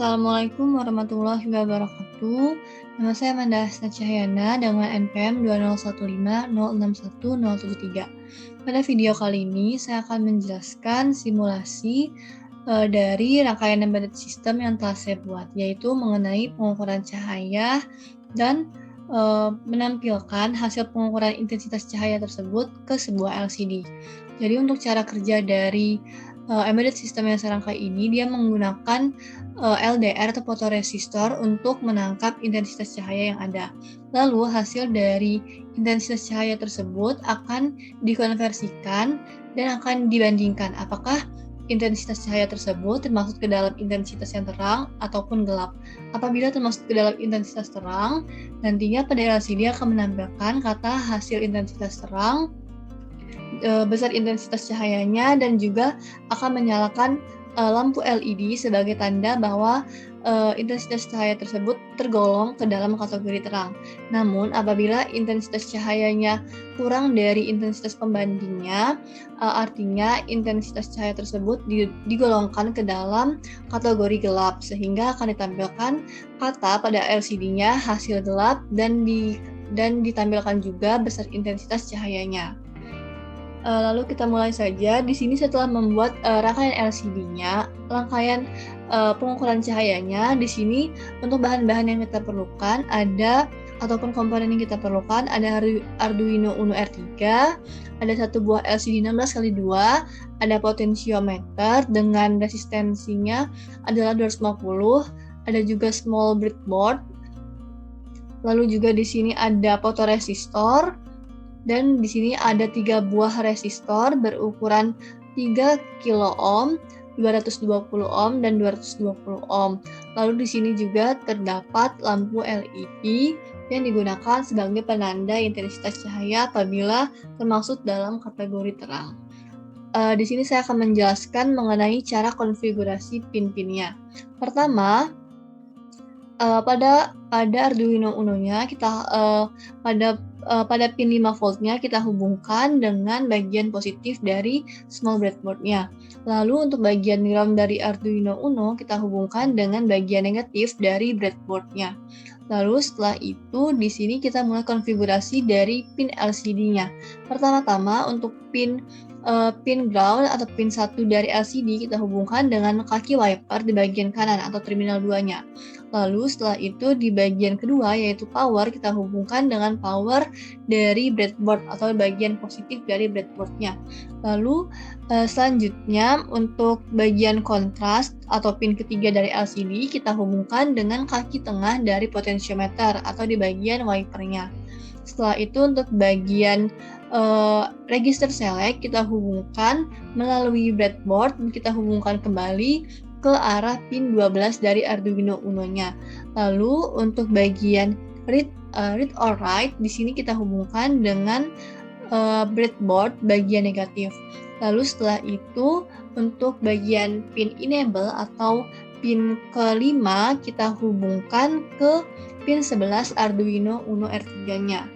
Assalamualaikum warahmatullahi wabarakatuh. Nama saya Amanda Hasna Cahyana dengan NPM 20150610773. Pada video kali ini saya akan menjelaskan simulasi dari rangkaian embedded system yang telah saya buat, yaitu mengenai pengukuran cahaya dan menampilkan hasil pengukuran intensitas cahaya tersebut ke sebuah LCD. Jadi untuk cara kerja dari embedded system yang saya rangkai ini, dia menggunakan LDR atau fotoresistor untuk menangkap intensitas cahaya yang ada. Lalu hasil dari intensitas cahaya tersebut akan dikonversikan dan akan dibandingkan apakah intensitas cahaya tersebut termasuk ke dalam intensitas yang terang ataupun gelap. Apabila termasuk ke dalam intensitas terang, nantinya pada LCD akan menampilkan kata hasil intensitas terang, besar intensitas cahayanya, dan juga akan menyalakan lampu LED sebagai tanda bahwa intensitas cahaya tersebut tergolong ke dalam kategori terang. Namun apabila intensitas cahayanya kurang dari intensitas pembandingnya, artinya intensitas cahaya tersebut digolongkan ke dalam kategori gelap, sehingga akan ditampilkan kata pada LCD-nya hasil gelap dan ditampilkan juga besar intensitas cahayanya. Lalu kita mulai saja. Di sini setelah membuat rangkaian LCD-nya, rangkaian pengukuran cahayanya, di sini untuk bahan-bahan yang kita perlukan ataupun komponen yang kita perlukan ada Arduino Uno R3, ada satu buah LCD 16x2, ada potensiometer dengan resistensinya adalah 250, ada juga small breadboard, lalu juga di sini ada fotoresistor. Dan di sini ada 3 buah resistor berukuran 3 kilo ohm, 220 ohm, dan 220 ohm. Lalu di sini juga terdapat lampu LED yang digunakan sebagai penanda intensitas cahaya apabila termasuk dalam kategori terang. Di sini saya akan menjelaskan mengenai cara konfigurasi pin-pinnya. Pertama, pada Arduino Uno-nya kita pada pin 5 voltnya kita hubungkan dengan bagian positif dari small breadboard-nya. Lalu untuk bagian ground dari Arduino Uno kita hubungkan dengan bagian negatif dari breadboard-nya. Lalu setelah itu di sini kita mulai konfigurasi dari pin LCD-nya. Pertama-tama untuk pin ground atau pin 1 dari LCD kita hubungkan dengan kaki wiper di bagian kanan atau terminal 2-nya. Lalu setelah itu di bagian kedua yaitu power kita hubungkan dengan power dari breadboard atau bagian positif dari breadboard-nya. Lalu selanjutnya untuk bagian kontras atau pin ketiga dari LCD kita hubungkan dengan kaki tengah dari potensiometer atau di bagian wipernya. Setelah itu untuk bagian register select kita hubungkan melalui breadboard dan kita hubungkan kembali ke arah pin 12 dari Arduino Uno-nya. Lalu untuk bagian read or write di sini kita hubungkan dengan breadboard bagian negatif. Lalu setelah itu untuk bagian pin enable atau pin kelima kita hubungkan ke pin 11 Arduino Uno R3-nya.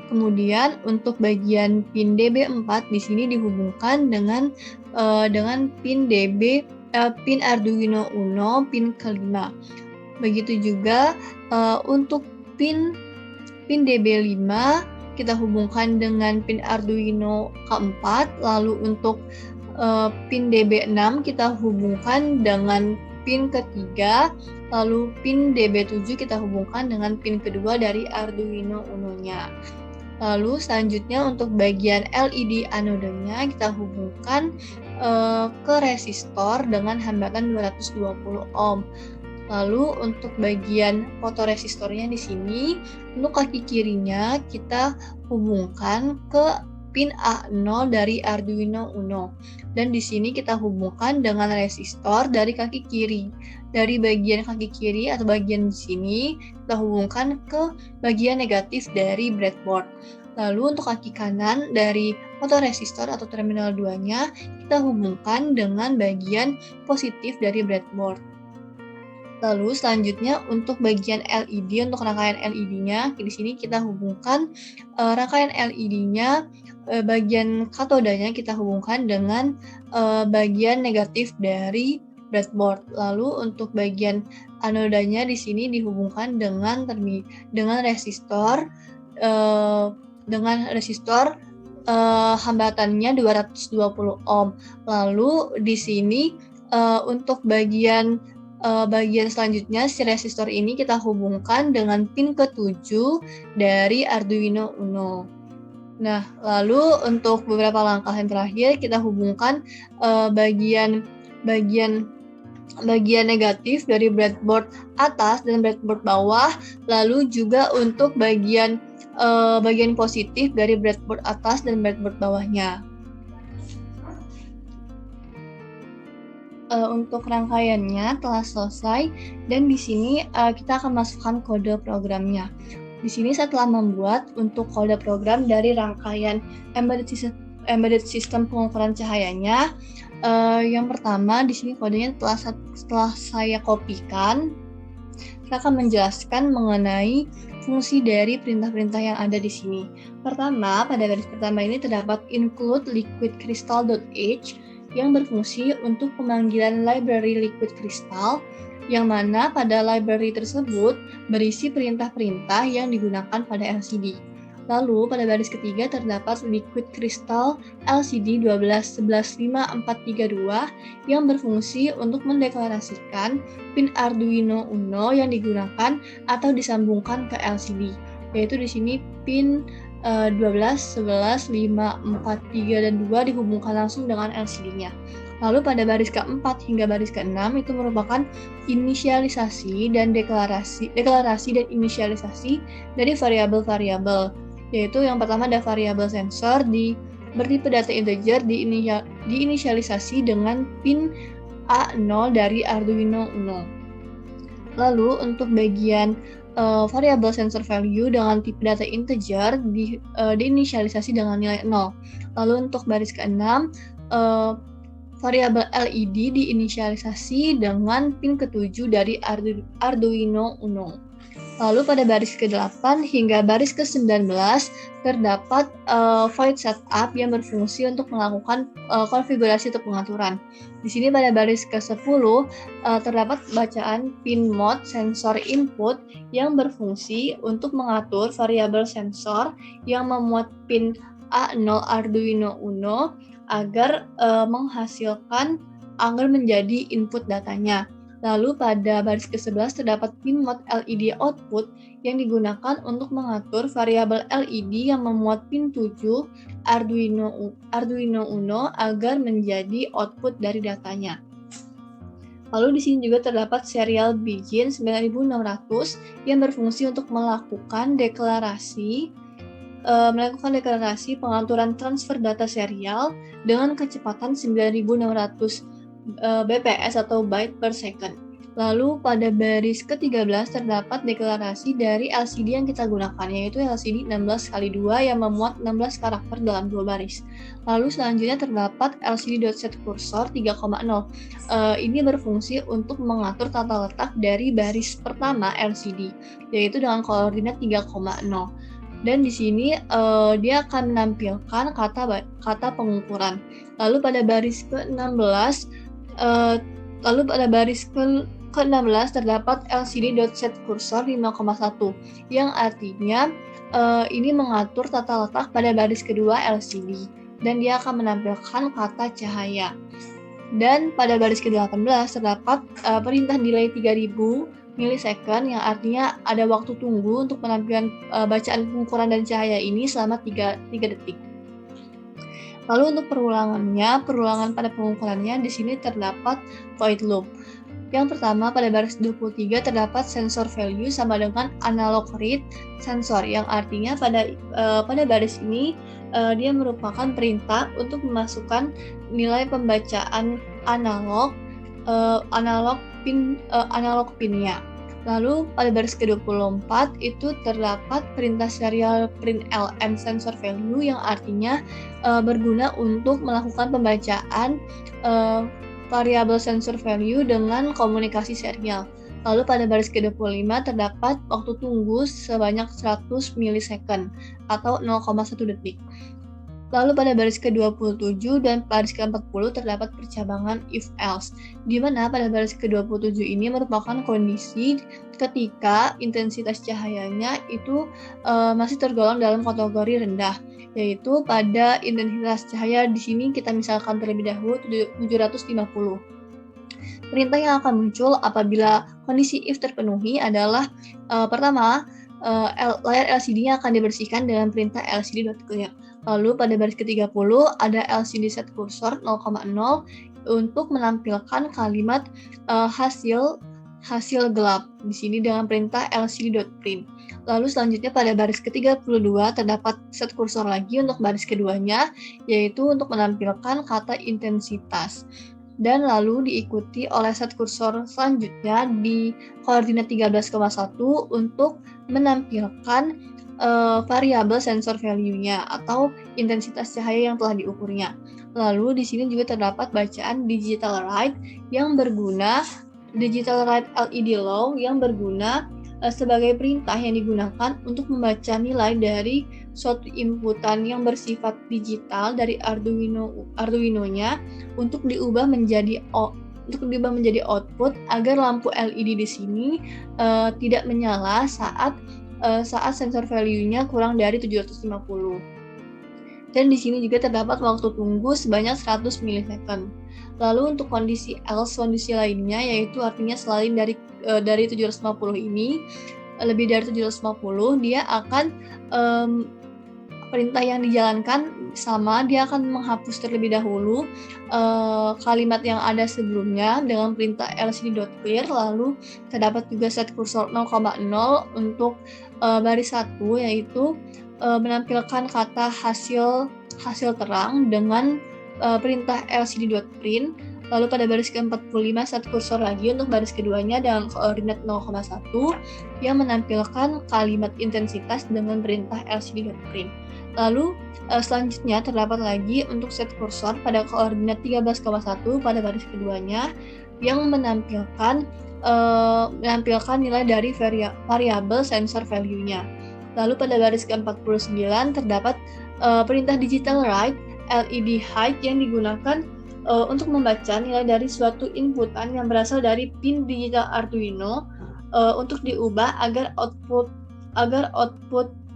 Kemudian untuk bagian pin DB4 di sini dihubungkan dengan pin Arduino Uno pin kelima. Begitu juga untuk pin DB5 kita hubungkan dengan pin Arduino keempat. Lalu untuk pin DB6 kita hubungkan dengan pin ketiga. Lalu pin DB7 kita hubungkan dengan pin kedua dari Arduino Uno-nya. Lalu selanjutnya untuk bagian LED anodenya kita hubungkan ke resistor dengan hambatan 220 ohm. Lalu untuk bagian fotoresistornya di sini untuk kaki kirinya kita hubungkan ke pin A0 dari Arduino Uno. Dan di sini kita hubungkan dengan resistor dari kaki kiri. Dari bagian kaki kiri atau bagian di sini kita hubungkan ke bagian negatif dari breadboard. Lalu untuk kaki kanan dari fotoresistor atau terminal 2-nya kita hubungkan dengan bagian positif dari breadboard. Lalu selanjutnya untuk bagian LED, untuk rangkaian LED-nya di sini kita hubungkan rangkaian LED-nya, bagian katodanya kita hubungkan dengan bagian negatif dari breadboard. Lalu untuk bagian anodanya di sini dihubungkan dengan resistor hambatannya 220 ohm. Lalu di sini untuk bagian selanjutnya si resistor ini kita hubungkan dengan pin ke-7 dari Arduino Uno. Nah, lalu untuk beberapa langkah yang terakhir kita hubungkan bagian negatif dari breadboard atas dan breadboard bawah, lalu juga untuk bagian positif dari breadboard atas dan breadboard bawahnya. Untuk rangkaiannya telah selesai dan di sini kita akan masukkan kode programnya. Di sini saya telah membuat untuk kode program dari rangkaian embedded system pengukuran cahayanya. Yang pertama di sini kodenya setelah saya kopikan, saya akan menjelaskan mengenai fungsi dari perintah-perintah yang ada di sini. Pertama, pada garis pertama ini terdapat include liquid crystal.h yang berfungsi untuk pemanggilan library liquid crystal, yang mana pada library tersebut berisi perintah-perintah yang digunakan pada LCD. Lalu pada baris ketiga terdapat liquid crystal LCD 12-115432 yang berfungsi untuk mendeklarasikan pin Arduino Uno yang digunakan atau disambungkan ke LCD, yaitu di sini pin 12, 11, 5, 4, 3, dan 2 dihubungkan langsung dengan LCD-nya. Lalu pada baris keempat hingga baris keenam itu merupakan inisialisasi dan deklarasi dan inisialisasi dari variabel-variabel, yaitu yang pertama ada variabel sensor bertipe data integer diinisialisasi dengan pin A0 dari Arduino Uno. Lalu untuk bagian variabel sensor value dengan tipe data integer diinisialisasi dengan nilai 0. Lalu untuk baris ke-6 variabel LED diinisialisasi dengan pin ke-7 dari Arduino Uno. Lalu pada baris ke-8 hingga baris ke-19 terdapat void setup yang berfungsi untuk melakukan konfigurasi atau pengaturan. Di sini pada baris ke-10 terdapat bacaan pin mode sensor input yang berfungsi untuk mengatur variabel sensor yang memuat pin A0 Arduino Uno agar menjadi input datanya. Lalu pada baris ke-11 terdapat pin mode LED output yang digunakan untuk mengatur variabel LED yang memuat pin 7 Arduino Uno agar menjadi output dari datanya. Lalu di sini juga terdapat serial begin 9600 yang berfungsi untuk melakukan deklarasi pengaturan transfer data serial dengan kecepatan 9600 bps atau byte per second. Lalu pada baris ke-13 terdapat deklarasi dari LCD yang kita gunakan, yaitu LCD 16x2 yang memuat 16 karakter dalam 2 baris. Lalu selanjutnya terdapat LCD.set cursor 3,0. Ini berfungsi untuk mengatur tata letak dari baris pertama LCD, yaitu dengan koordinat 3,0. Dan di sini dia akan menampilkan kata pengukuran. Lalu pada baris ke-16 ke-16 terdapat LCD.set cursor 5,1 yang artinya ini mengatur tata letak pada baris kedua LCD dan dia akan menampilkan kata cahaya. Dan pada baris ke-18 terdapat perintah delay 3000 milisecond yang artinya ada waktu tunggu untuk penampilan bacaan pengukuran dan cahaya ini selama 3 detik. Lalu untuk perulangan pada pengukurannya di sini terdapat void loop. Yang pertama pada baris 23 terdapat sensor value sama dengan analog read sensor yang artinya pada baris ini dia merupakan perintah untuk memasukkan nilai pembacaan analog pinnya. Lalu pada baris ke-24 itu terdapat perintah serial print LM sensor value yang artinya berguna untuk melakukan pembacaan variabel sensor value dengan komunikasi serial. Lalu pada baris ke-25 terdapat waktu tunggu sebanyak 100 milisecond atau 0,1 detik. Lalu pada baris ke-27 dan baris ke-40 terdapat percabangan if else, di mana pada baris ke-27 ini merupakan kondisi ketika intensitas cahayanya itu masih tergolong dalam kategori rendah, yaitu pada intensitas cahaya di sini kita misalkan terlebih dahulu 750. Perintah yang akan muncul apabila kondisi if terpenuhi adalah pertama, layar LCD-nya akan dibersihkan dengan perintah LCD.clear. Lalu pada baris ke-30 ada LCD set cursor 0,0 untuk menampilkan kalimat hasil gelap di sini dengan perintah LCD.print. Lalu selanjutnya pada baris ke-32 terdapat set kursor lagi untuk baris keduanya, yaitu untuk menampilkan kata intensitas. Dan lalu diikuti oleh set kursor selanjutnya di koordinat 13,1 untuk menampilkan variabel sensor value-nya atau intensitas cahaya yang telah diukurnya. Lalu di sini juga terdapat bacaan digital write LED low yang berguna sebagai perintah yang digunakan untuk membaca nilai dari suatu inputan yang bersifat digital dari Arduino-nya untuk diubah menjadi output agar lampu LED di sini tidak menyala saat sensor value-nya kurang dari 750. Dan di sini juga terdapat waktu tunggu sebanyak 100 milisecond. Lalu untuk kondisi else, kondisi lainnya yaitu artinya selain dari 750 ini, lebih dari 750, dia akan perintah yang dijalankan sama, dia akan menghapus terlebih dahulu kalimat yang ada sebelumnya dengan perintah LCD.clear. Lalu terdapat juga set kursor 0,0 untuk baris 1, yaitu menampilkan kata hasil terang dengan perintah LCD.print. Lalu pada baris ke-45 set kursor lagi untuk baris keduanya dengan koordinat 0,1 yang menampilkan kalimat intensitas dengan perintah LCD.print. Lalu selanjutnya terdapat lagi untuk set kursor pada koordinat 13,1 pada baris keduanya yang menampilkan nilai dari variabel sensor value-nya. Lalu pada baris ke-49 terdapat perintah digital write LED height yang digunakan untuk membaca nilai dari suatu inputan yang berasal dari pin digital Arduino untuk diubah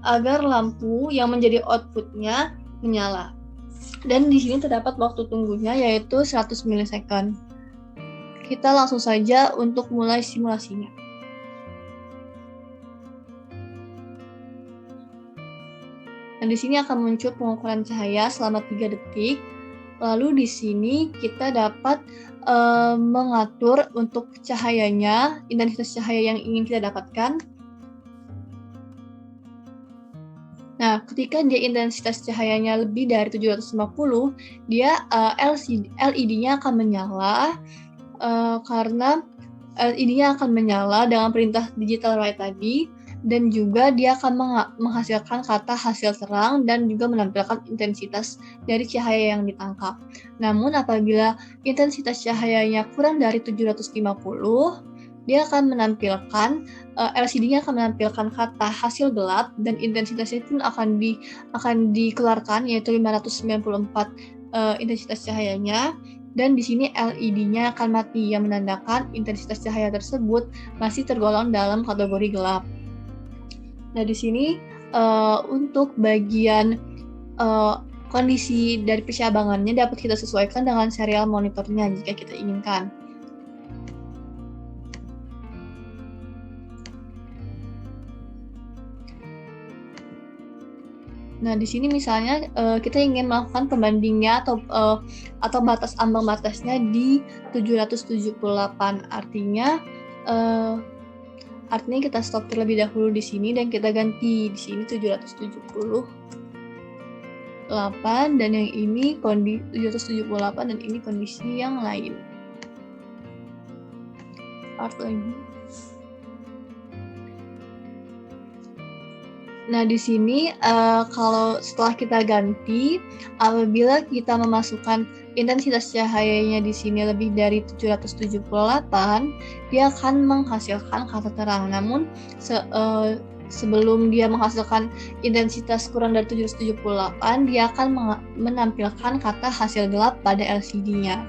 agar lampu yang menjadi outputnya menyala. Dan di sini terdapat waktu tunggunya yaitu 100 milisecond. Kita langsung saja untuk mulai simulasinya. Nah, di sini akan muncul pengukuran cahaya selama 3 detik. Lalu di sini kita dapat mengatur untuk cahayanya, intensitas cahaya yang ingin kita dapatkan. Nah, ketika dia intensitas cahayanya lebih dari 750, dia LED-nya akan menyala karena LED-nya akan menyala dengan perintah digital write tadi, dan juga dia akan menghasilkan kata hasil terang dan juga menampilkan intensitas dari cahaya yang ditangkap. Namun apabila intensitas cahayanya kurang dari 750, dia akan menampilkan LCD-nya akan menampilkan kata hasil gelap dan intensitasnya pun akan dikeluarkan yaitu 594 intensitas cahayanya. Dan di sini LED-nya akan mati yang menandakan intensitas cahaya tersebut masih tergolong dalam kategori gelap. Nah, di sini untuk bagian kondisi dari percabangannya dapat kita sesuaikan dengan serial monitornya jika kita inginkan. Nah, di sini misalnya kita ingin melakukan pembandingnya atau batas ambang batasnya di 778. Artinya kita stop terlebih dahulu di sini dan kita ganti di sini 778 dan yang ini 778 dan ini kondisi yang lain. Start lagi. Nah, di sini kalau setelah kita ganti, apabila kita memasukkan intensitas cahayanya di sini lebih dari 778, dia akan menghasilkan kata terang. Namun Sebelum dia menghasilkan intensitas kurang dari 778, dia akan menampilkan kata hasil gelap pada LCD-nya.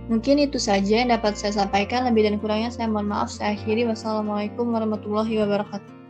Mungkin itu saja yang dapat saya sampaikan. Lebih dan kurangnya saya mohon maaf. Saya akhiri. Wassalamualaikum warahmatullahi wabarakatuh.